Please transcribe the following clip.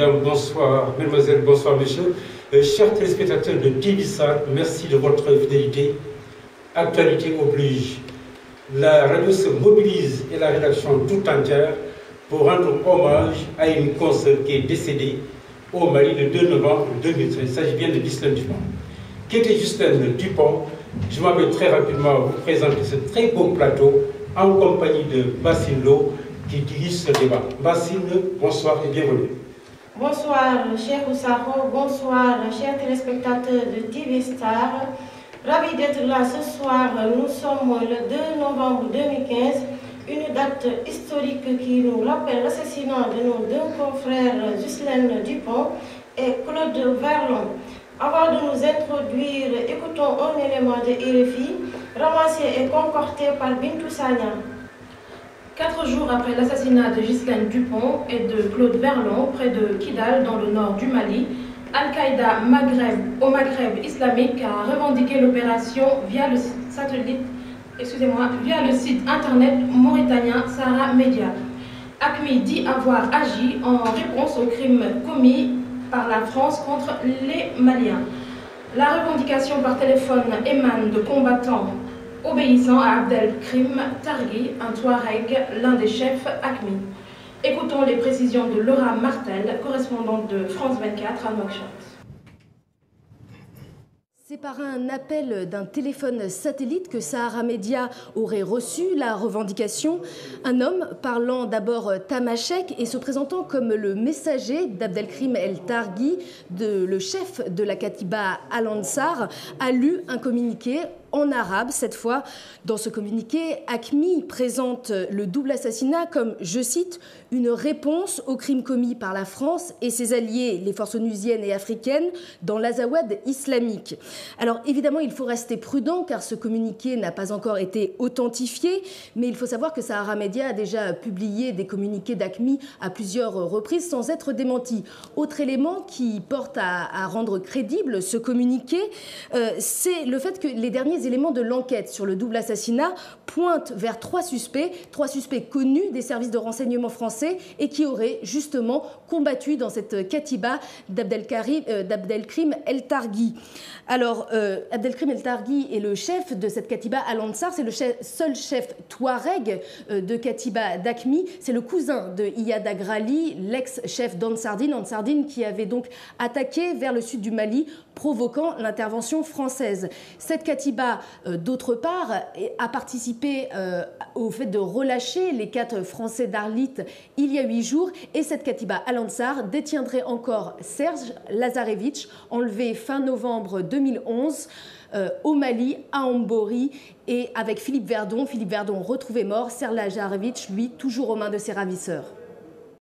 Mesdames, bonsoir. Mesdemoiselles, bonsoir, messieurs. Chers téléspectateurs de TV-SAR, merci de votre fidélité. Actualité oblige. La radio se mobilise et la rédaction tout entière pour rendre hommage à une consoeur qui est décédée au Mali le 2 novembre 2013. Il s'agit bien de Ghislaine Dupont. Qui était Ghislaine Dupont? Je m'en vais très rapidement vous présenter ce très beau plateau en compagnie de Bassine Lo qui dirige ce débat. Bassine, bonsoir et bienvenue. Bonsoir, cher Oussaro, bonsoir, chers téléspectateurs de TV Star. Ravi d'être là ce soir. Nous sommes le 2 novembre 2015, une date historique qui nous rappelle l'assassinat de nos deux confrères Ghislaine Dupont et Claude Verlon. Avant de nous introduire, écoutons un élément de RFI, ramassé et concocté par Bintou Sagna. 4 jours après l'assassinat de Ghislaine Dupont et de Claude Verlon, près de Kidal, dans le nord du Mali, Al-Qaïda au Maghreb islamique a revendiqué l'opération via le site internet mauritanien Sahara Media. AQMI dit avoir agi en réponse aux crimes commis par la France contre les Maliens. La revendication par téléphone émane de combattants obéissant à Abdelkrim Targhi, un Touareg, l'un des chefs AQMI. Écoutons les précisions de Laura Martel, correspondante de France 24 à Nouakchott. C'est par un appel d'un téléphone satellite que Sahara Media aurait reçu la revendication. Un homme parlant d'abord tamashek et se présentant comme le messager d'Abdelkrim El Targhi, le chef de la Katiba Al-Ansar, a lu un communiqué en arabe cette fois. Dans ce communiqué, AQMI présente le double assassinat comme, je cite, une réponse aux crimes commis par la France et ses alliés, les forces onusiennes et africaines, dans l'Azawad islamique. Alors évidemment, il faut rester prudent car ce communiqué n'a pas encore été authentifié, mais il faut savoir que Sahara Media a déjà publié des communiqués d'AQMI à plusieurs reprises sans être démenti. Autre élément qui porte à rendre crédible ce communiqué, c'est le fait que les derniers éléments de l'enquête sur le double assassinat pointent vers trois suspects connus des services de renseignement français et qui auraient justement combattu dans cette Katiba d'Abdelkrim El Targhi. Alors, Abdelkrim El Targhi est le chef de cette Katiba Al-Ansar, c'est le seul chef Touareg de Katiba d'AQMI, c'est le cousin de Iyad Agrali, l'ex-chef d'Ansardine, qui avait donc attaqué vers le sud du Mali, provoquant l'intervention française. Cette Katiba, d'autre part, a participé au fait de relâcher les 4 Français d'Arlit il y a 8 jours, et cette Katiba Al-Ansar détiendrait encore Serge Lazarevitch, enlevé fin novembre 2011 au Mali, à Ambori, et avec Philippe Verdon retrouvé mort, Serge Lazarevitch, lui, toujours aux mains de ses ravisseurs.